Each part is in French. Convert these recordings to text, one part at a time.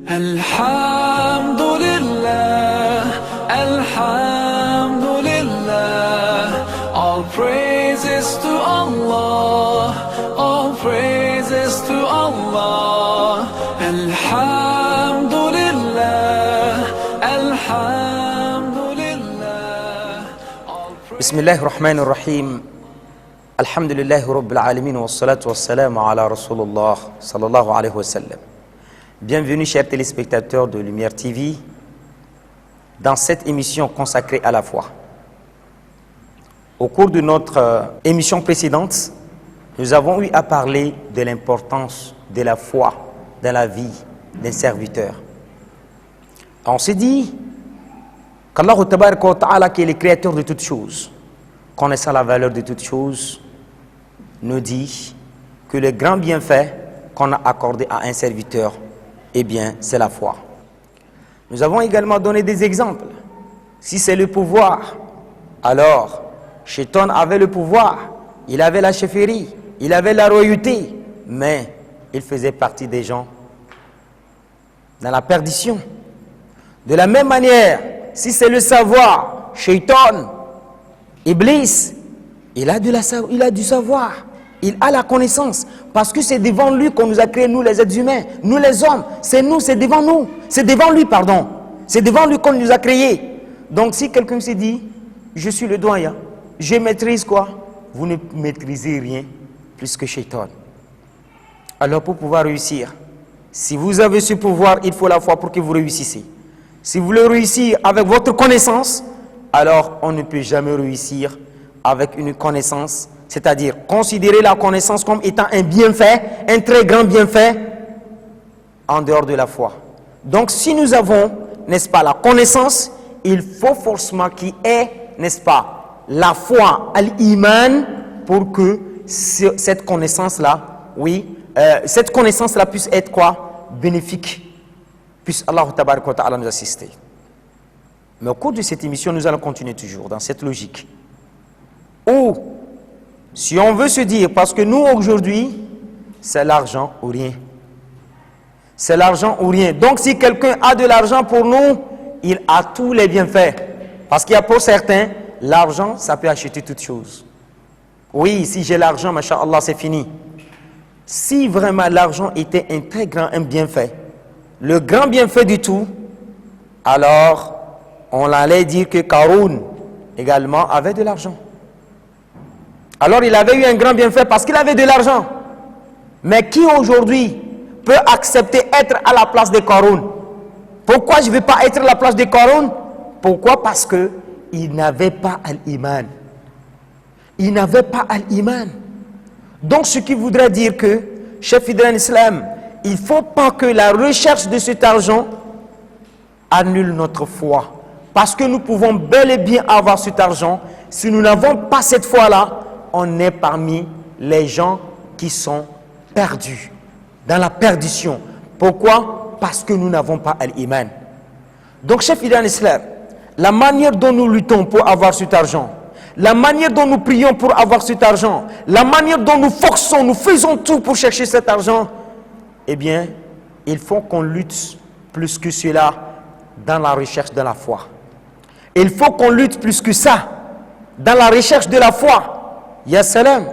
Alhamdulillah, Alhamdulillah, all praises to Allah, all praises to Allah. Alhamdulillah, Alhamdulillah. Bismillahir Rahmanir Rahim. Alhamdulillahi Rabbil Alamin wa salatu wa salam ala Rasulullah sallallahu alayhi wa sallam. Bienvenue chers téléspectateurs de Lumière TV dans cette émission consacrée à la foi. Au cours de notre émission précédente, nous avons eu à parler de l'importance de la foi dans la vie d'un serviteur. On s'est dit qu'Allah Tabaraka wa Ta'ala, qui est le créateur de toutes choses, connaissant la valeur de toutes choses, nous dit que le grand bienfait qu'on a accordé à un serviteur, eh bien, c'est la foi. Nous avons également donné des exemples. Si c'est le pouvoir, alors, Shaitan avait le pouvoir, il avait la chefferie, il avait la royauté, mais il faisait partie des gens dans la perdition. De la même manière, si c'est le savoir, Shaitan, Iblis, il a du savoir, il a la connaissance, parce que c'est devant lui qu'on nous a créé, nous les êtres humains, nous les hommes, c'est devant lui, pardon, c'est devant lui qu'on nous a créés. Donc si quelqu'un se dit, je suis le doyen, je maîtrise quoi? Vous ne maîtrisez rien plus que Shaitan. Alors pour pouvoir réussir, si vous avez ce pouvoir, il faut la foi pour que vous réussissez. Si vous voulez réussir avec votre connaissance, alors on ne peut jamais réussir avec une connaissance, c'est-à-dire considérer la connaissance comme étant un bienfait, un très grand bienfait, en dehors de la foi. Donc si nous avons, n'est-ce pas, la connaissance, il faut forcément qu'il y ait, n'est-ce pas, la foi, al-iman, pour que cette connaissance-là, cette connaissance-là puisse être quoi? Bénéfique. Puisse Allah Tabaraka wa Ta'ala nous assister. Mais au cours de cette émission, nous allons continuer toujours dans cette logique. Ou, si on veut se dire, parce que nous aujourd'hui, c'est l'argent ou rien. C'est l'argent ou rien. Donc si quelqu'un a de l'argent pour nous, il a tous les bienfaits. Parce qu'il y a pour certains, l'argent, ça peut acheter toutes choses. Oui, si j'ai l'argent, masha'Allah, c'est fini. Si vraiment l'argent était un très grand bienfait, le grand bienfait du tout, alors on allait dire que Qaroun également avait de l'argent. Alors il avait eu un grand bienfait parce qu'il avait de l'argent. Mais qui aujourd'hui peut accepter être à la place de Qaroun? Pourquoi je ne vais pas être à la place de Qaroun? Pourquoi? Parce qu'il n'avait pas al-iman. Il n'avait pas al-iman. Donc ce qui voudrait dire que, chef fidèle en islam, il ne faut pas que la recherche de cet argent annule notre foi. Parce que nous pouvons bel et bien avoir cet argent. Si nous n'avons pas cette foi-là, on est parmi les gens qui sont perdus, dans la perdition. Pourquoi? Parce que nous n'avons pas al-iman. Donc, chef fidèle en islam, la manière dont nous luttons pour avoir cet argent, la manière dont nous prions pour avoir cet argent, la manière dont nous forçons, nous faisons tout pour chercher cet argent, eh bien, il faut qu'on lutte plus que cela dans la recherche de la foi. Il faut qu'on lutte plus que ça dans la recherche de la foi. Ya salam,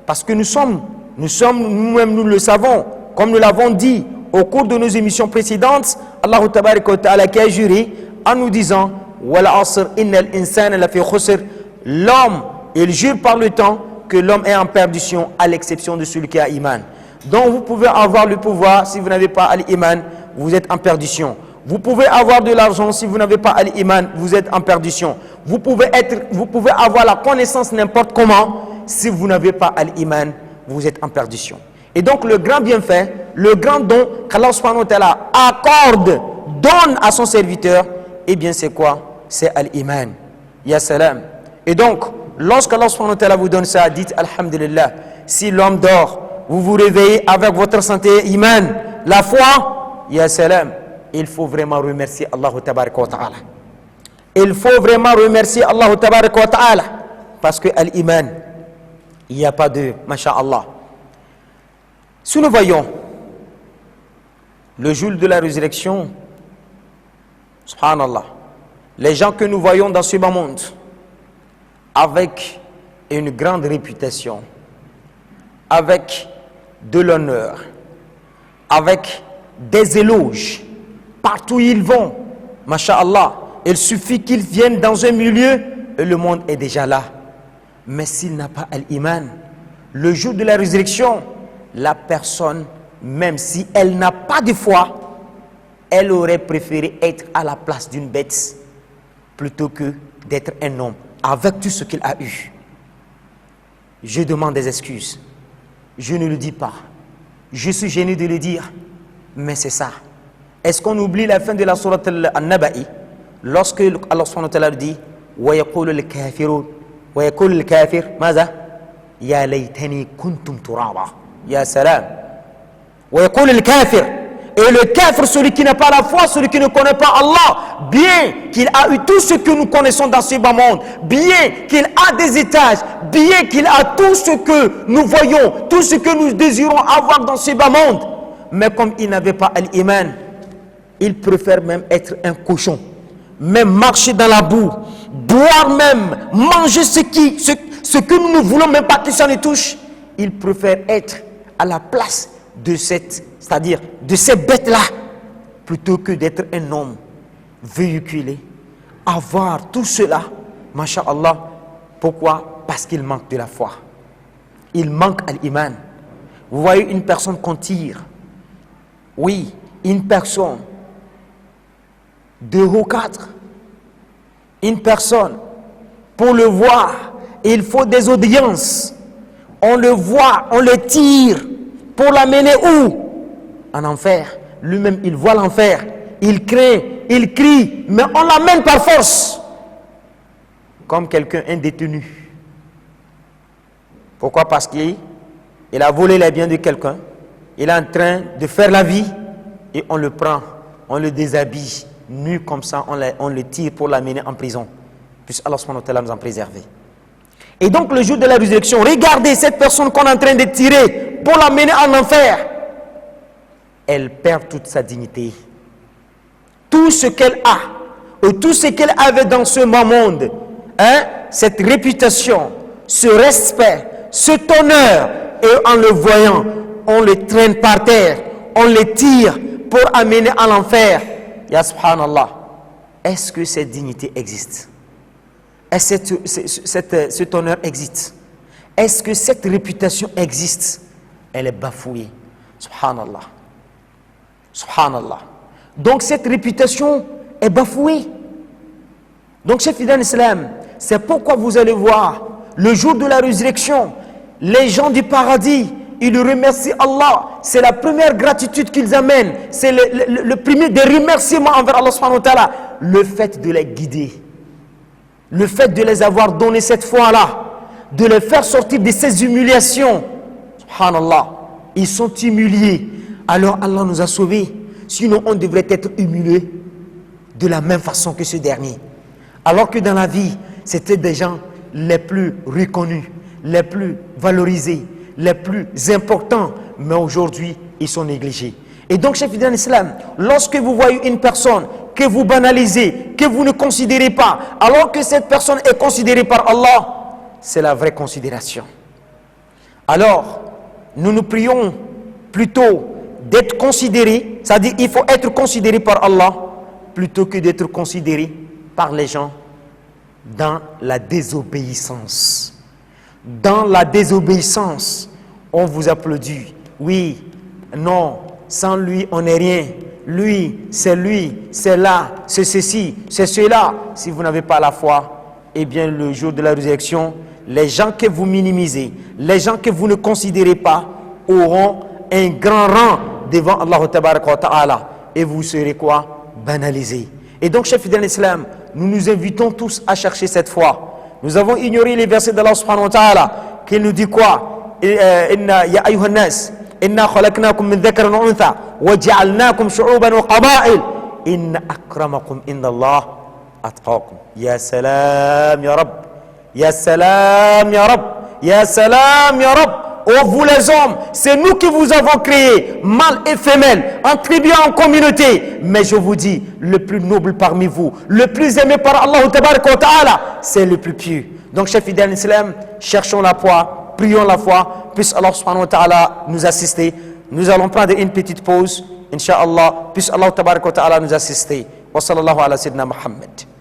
parce que nous-mêmes nous le savons, comme nous l'avons dit au cours de nos émissions précédentes, Allah Tabaraka wa Ta'ala qui a juré en nous disant Wal asr innal insana lafi khusr, l'homme, il jure par le temps que l'homme est en perdition à l'exception de celui qui a iman. Donc vous pouvez avoir le pouvoir, si vous n'avez pas l'iman, vous êtes en perdition. Vous pouvez avoir de l'argent, si vous n'avez pas l'iman, vous êtes en perdition. Vous pouvez avoir la connaissance n'importe comment, si vous n'avez pas l'iman, vous êtes en perdition. Et donc le grand bienfait, le grand don qu'Allah subhanahu wa ta'ala accorde, donne à son serviteur, eh bien c'est quoi? C'est l'iman. Ya salam. Et donc, lorsque Allah subhanahu wa ta'ala vous donne ça, dites alhamdulillah. Si l'homme dort, vous vous réveillez avec votre santé iman, la foi, ya salam. Il faut vraiment remercier Allah Tabaraka wa Ta'ala. Il faut vraiment remercier Allah Tabaraka wa Ta'ala. Parce que l'iman, il n'y a pas de masha'Allah. Si nous voyons Le jour de la résurrection, subhanallah, les gens que nous voyons dans ce bas monde, avec une grande réputation, avec de l'honneur, avec des éloges, partout où ils vont, masha'Allah, il suffit qu'ils viennent dans un milieu et le monde est déjà là. Mais s'il n'a pas l'iman, le jour de la résurrection, la personne, même si elle n'a pas de foi, elle aurait préféré être à la place d'une bête plutôt que d'être un homme avec tout ce qu'il a eu. Je demande des excuses. Je ne le dis pas. Je suis gêné de le dire, mais c'est ça. Est-ce qu'on oublie la fin de la sourate An-Naba'i lorsque Allah subhanahu wa ta'ala dit وَيَقُولُ الْكَافِرُونَ وَيَقُولُ الْكَافِرُ ماذا يَا لَيْتَنِي كُنْتُمْ تُرَابًا يا سلام وَيَقُولُ الْكَافِرُ. Et le kafir, celui qui n'a pas la foi, celui qui ne connaît pas Allah, bien qu'il a eu tout ce que nous connaissons dans ce bas monde, bien qu'il a des étages, bien qu'il a tout ce que nous voyons, tout ce que nous désirons avoir dans ce bas monde, mais comme il n'avait pas l'iman, il préfère même être un cochon, même marcher dans la boue, boire même, manger ce que nous ne voulons même pas que ça ne touche. Il préfère être à la place de c'est-à-dire de ces bêtes-là, plutôt que d'être un homme véhiculé, avoir tout cela, masha'Allah. Pourquoi? Parce qu'il manque de la foi. Il manque à l'iman. Vous voyez une personne qu'on tire, oui, une personne de haut 4, une personne, pour le voir, il faut des audiences. On le voit, on le tire, pour l'amener où? En enfer. Lui-même, il voit l'enfer, il craint, il crie, mais on l'amène par force. Comme quelqu'un, un détenu. Pourquoi? Parce qu'il a volé les biens de quelqu'un, il est en train de faire la vie, et on le prend, on le déshabille, nu comme ça, on le tire pour l'amener en prison. Puisse Allah subhanahu wa ta'ala nous en préserver. Et donc le jour de la résurrection, regardez cette personne qu'on est en train de tirer pour l'amener en enfer. Elle perd toute sa dignité. Tout ce qu'elle a, et tout ce qu'elle avait dans ce monde, hein, cette réputation, ce respect, cet honneur, et en le voyant, on le traîne par terre, on le tire pour amener à l'enfer. Ya subhanallah, est-ce que cette dignité existe? Est-ce que cet honneur existe? Est-ce que cette réputation existe? Elle est bafouée. Subhanallah. Subhanallah. Donc cette réputation est bafouée. Donc chers fidèles d'Islam, c'est pourquoi vous allez voir le jour de la résurrection, les gens du paradis, ils remercient Allah. C'est la première gratitude qu'ils amènent. C'est le premier des remerciements envers Allah subhanahu wa ta'ala. Le fait de les guider. Le fait de les avoir donné cette foi-là. De les faire sortir de ces humiliations. Subhanallah. Ils sont humiliés. Alors Allah nous a sauvés. Sinon on devrait être humiliés de la même façon que ce dernier. Alors que dans la vie, c'était des gens les plus reconnus, les plus valorisés, les plus importants. Mais aujourd'hui, ils sont négligés. Et donc, chers fidèles d'Islam, lorsque vous voyez une personne que vous banalisez, que vous ne considérez pas, alors que cette personne est considérée par Allah, c'est la vraie considération. Alors, nous nous prions plutôt d'être considérés, c'est-à-dire il faut être considéré par Allah, plutôt que d'être considéré par les gens dans la désobéissance. Dans la désobéissance, on vous applaudit. Oui, non, sans lui, on n'est rien. Lui, c'est là, c'est ceci, c'est cela. Si vous n'avez pas la foi, eh bien le jour de la résurrection, les gens que vous minimisez, les gens que vous ne considérez pas, auront un grand rang devant Allah Ta'ala. Et vous serez quoi? Banalisés. Et donc, chers fidèles d'Islam, nous nous invitons tous à chercher cette foi. Nous avons ignoré les versets d'Allah subhanahu wa ta'ala, qui nous dit quoi? Inna ya ayyuhan nas, inna khalaqnakum min dhakarin wa untha, wa ja'alnakum shu'uban wa qaba'il, inna akramakum inda Allah atqakum. Ya salam ya Rabb, ya salam ya Rabb, ya salam ya Rabb. ô vous les hommes, c'est nous qui vous avons créé, mâle et femelle, en tribu et en communauté. Mais je vous dis, le plus noble parmi vous, le plus aimé par Allah Ta'ala, c'est le plus pieux. Donc, chers fidèles en islam, cherchons la foi, prions la foi, puisse Allah subhanahu wa ta'ala nous assister. Nous allons prendre une petite pause, Inch'Allah, puisse Allah Ta'ala nous assister. Wa sallallahu ala sayyidina Muhammad.